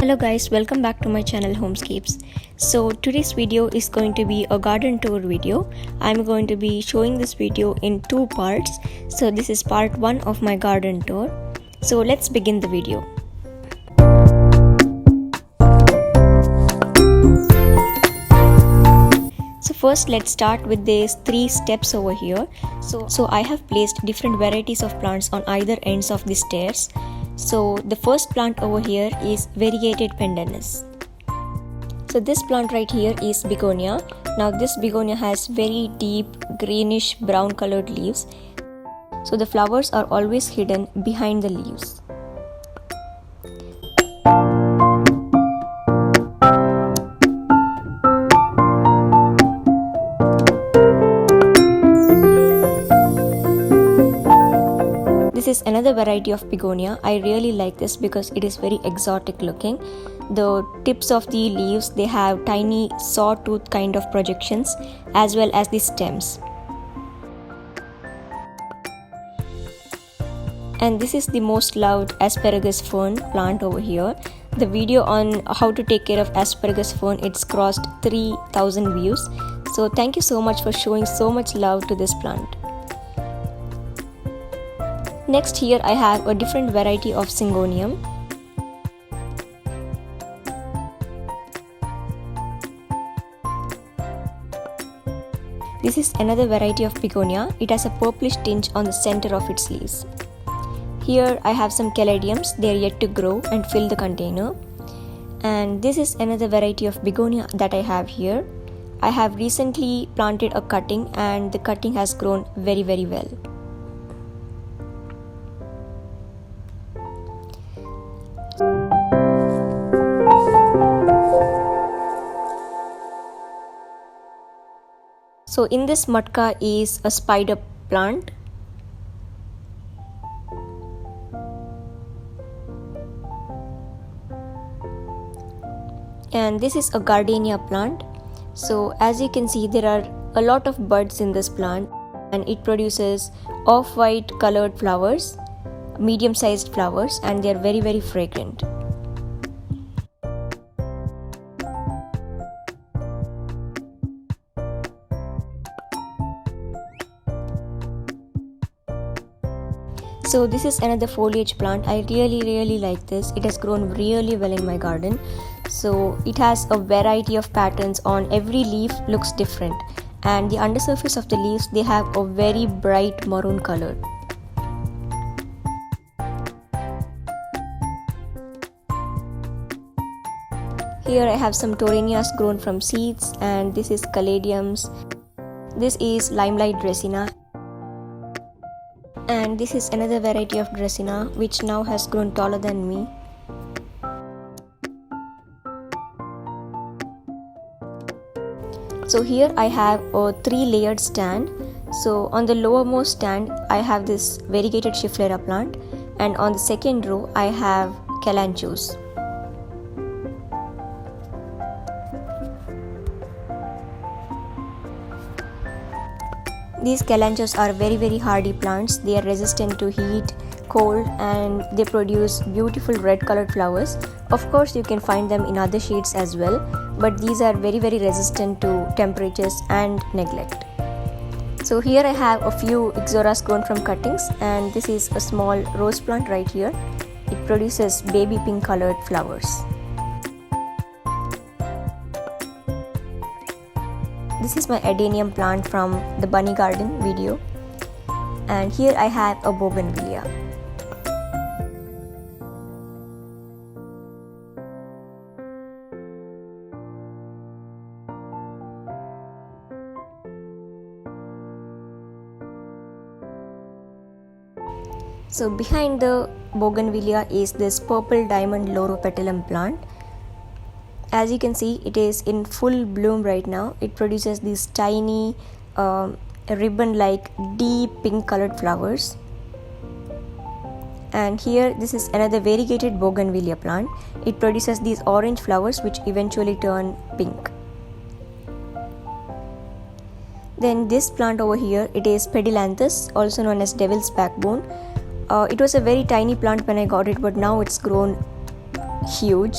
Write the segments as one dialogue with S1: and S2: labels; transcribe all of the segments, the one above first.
S1: Hello guys, welcome back to my channel Homescapes. So today's video is going to be a garden tour video. I'm going to be showing this video in two parts. So this is part 1 of my garden tour. So let's begin the video. So first let's start with these 3 steps over here. So I have placed different varieties of plants on either ends of the stairs. So the first plant over here is variegated pendanus. So this plant right here is begonia. Now this begonia has very deep greenish brown colored leaves. So the flowers are always hidden behind the leaves. This is another variety of begonia. I really like this because it is very exotic looking. The tips of the leaves, they have tiny sawtooth kind of projections as well as the stems. And this is the most loved asparagus fern plant over here. The video on how to take care of asparagus fern, it's crossed 3,000 views. So thank you so much for showing so much love to this plant. Next here I have a different variety of syngonium. This is another variety of begonia. It has a purplish tinge on the center of its leaves. Here I have some caladiums. They are yet to grow and fill the container. And this is another variety of begonia that I have here. I have recently planted a cutting and the cutting has grown very well. So in this matka is a spider plant. And this is a gardenia plant. So as you can see, there are a lot of buds in this plant and it produces off-white colored flowers, medium-sized flowers, and they are very fragrant. So this is another foliage plant. I really like this. It has grown really well in my garden. So it has a variety of patterns on every leaf, looks different. And the undersurface of the leaves, they have a very bright maroon color. Here I have some torinias grown from seeds, and this is caladiums. This is limelight dracena. And this is another variety of dracena which now has grown taller than me. So here I have a 3-layered stand. So on the lowermost stand I have this variegated schefflera plant, and on the second row I have kalanchoes. These kalanchoes are very hardy plants. They are resistant to heat, cold, and they produce beautiful red colored flowers. Of course you can find them in other shades as well, but these are very resistant to temperatures and neglect. So here I have a few ixoras grown from cuttings, and this is a small rose plant right here. It produces baby pink colored flowers. This is my adenium plant from the bunny garden video, and here I have a bougainvillea. So behind the bougainvillea is this purple diamond loropetalum plant. As you can see, it is in full bloom right now. It produces these tiny ribbon-like deep pink colored flowers. And here this is another variegated bougainvillea plant. It produces these orange flowers which eventually turn pink. Then this plant over here, it is pedilanthus, also known as devil's backbone. It was a very tiny plant when I got it, but now it's grown huge.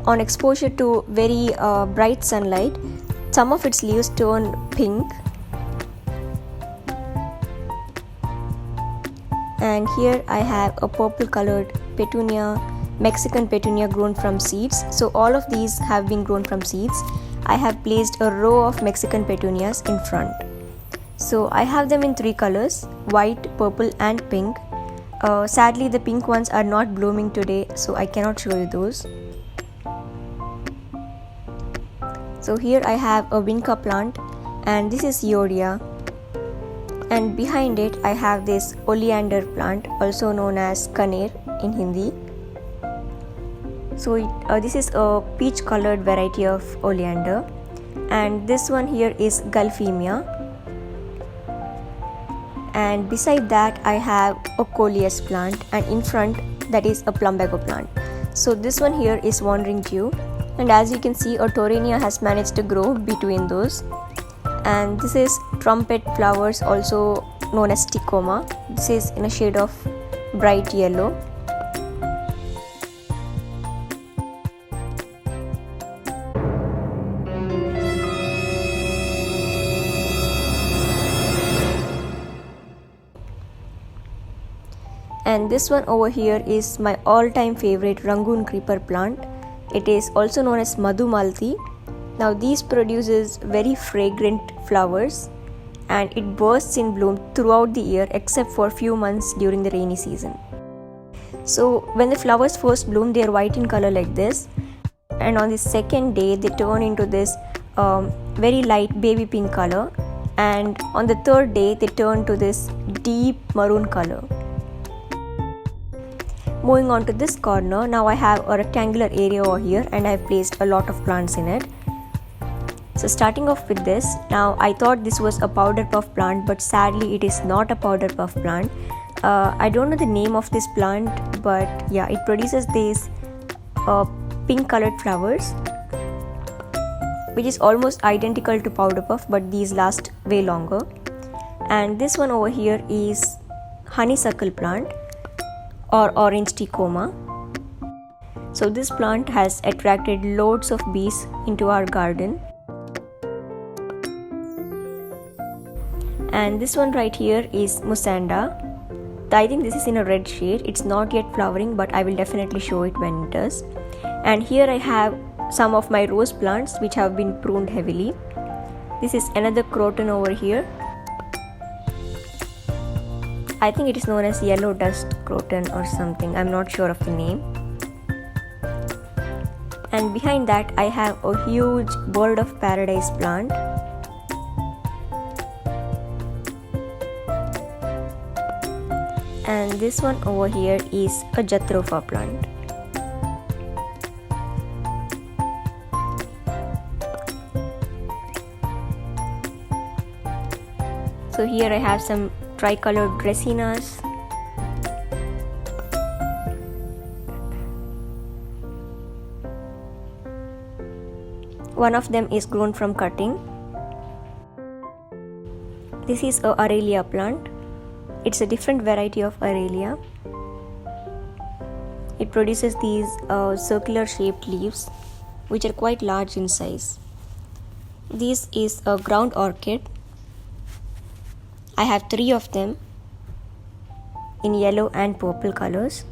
S1: on exposure to very bright sunlight, some of its leaves turn pink. And here I have a purple colored petunia, Mexican petunia grown from seeds. So all of these have been grown from seeds. I have placed a row of Mexican petunias in front. So I have them in 3 colors, white, purple and pink. Sadly the pink ones are not blooming today, so I cannot show you those. So here I have a vinca plant, and this is Iodia. And behind it I have this oleander plant, also known as kaner in Hindi. So this is a peach colored variety of oleander, and this one here is Gulfemia. And beside that I have a coleus plant, and in front that is a plumbago plant. So this one here is wandering Jew, and as you can see a Torania has managed to grow between those. And this is trumpet flowers, also known as Sticoma. This is in a shade of bright yellow. And this one over here is my all-time favorite Rangoon creeper plant. It is also known as Madhumalti. Now these produces very fragrant flowers, and it bursts in bloom throughout the year except for few months during the rainy season. So when the flowers first bloom, they are white in color like this, and on the second day they turn into this very light baby pink color, and on the third day they turn to this deep maroon color. Moving on to this corner, now I have a rectangular area over here and I have placed a lot of plants in it. So starting off with this, now I thought this was a powder puff plant, but sadly it is not a powder puff plant. I don't know the name of this plant, but yeah, it produces these pink colored flowers, which is almost identical to powder puff, but these last way longer. And this one over here is honeysuckle plant or orange ticoma. So this plant has attracted loads of bees into our garden. And this one right here is Musanda. I think this is in a red shade. It's not yet flowering, but I will definitely show it when it does. And here I have some of my rose plants which have been pruned heavily. This is another croton over here. I think it is known as yellow dust croton or something. I'm not sure of the name. And behind that I have a huge bird of paradise plant. And this one over here is a Jatropha plant. So here I have some tricolored dracaenas. One of them is grown from cutting. This is a Aurelia plant. It's a different variety of Aurelia. It produces these circular shaped leaves which are quite large in size. This is a ground orchid. I have 3 of them in yellow and purple colors.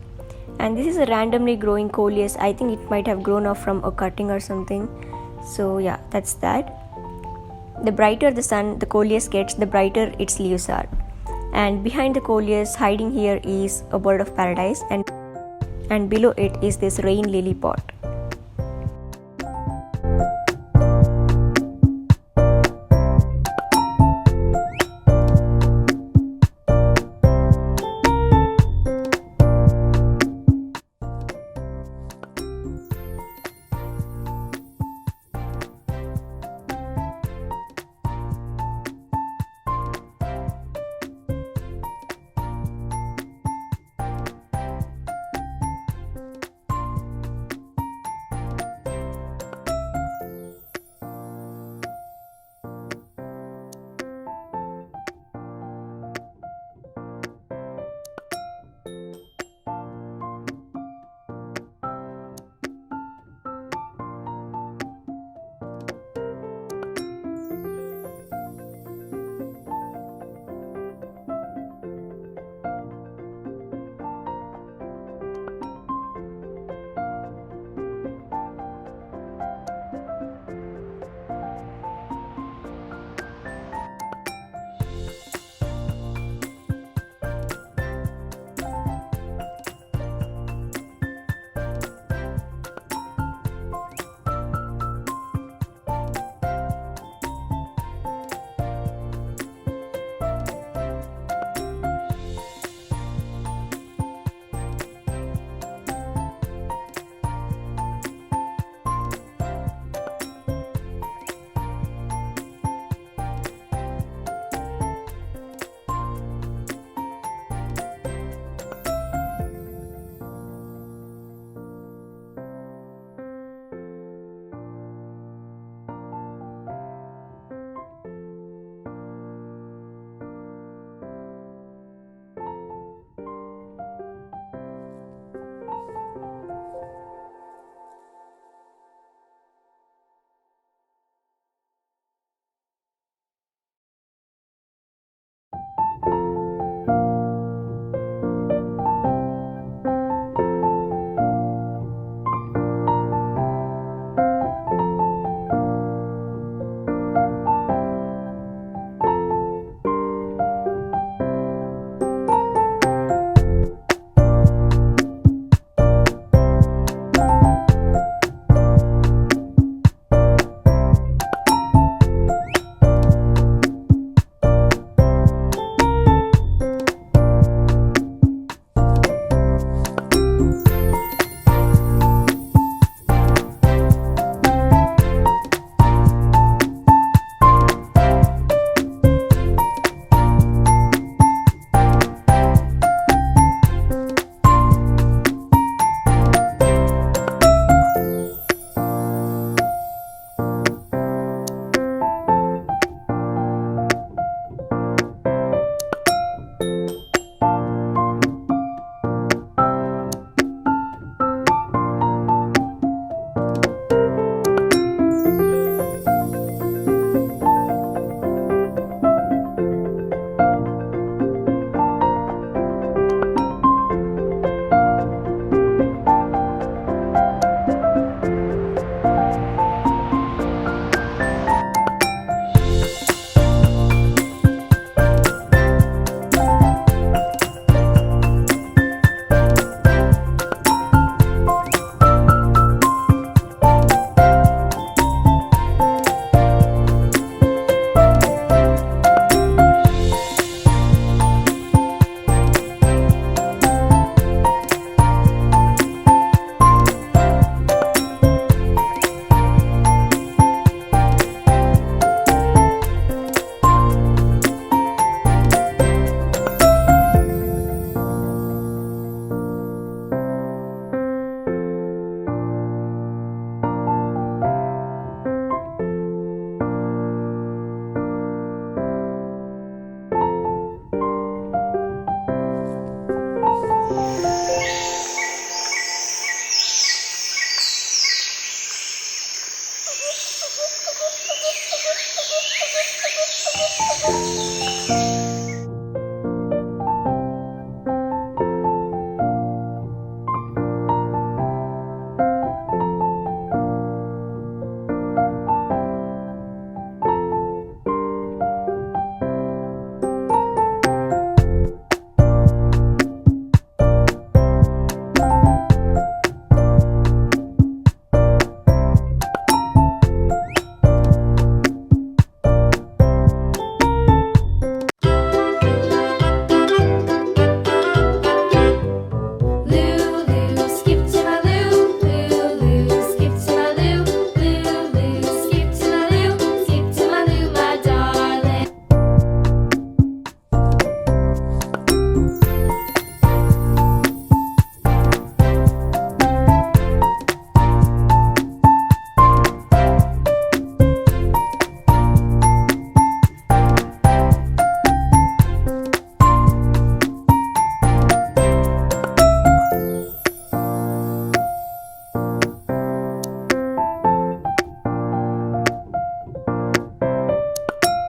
S1: And this is a randomly growing coleus. I think it might have grown off from a cutting or something. So yeah, that's that. The brighter the sun the coleus gets, the brighter its leaves are. And behind the coleus, hiding here, is a bird of paradise, and below it is this rain lily pot.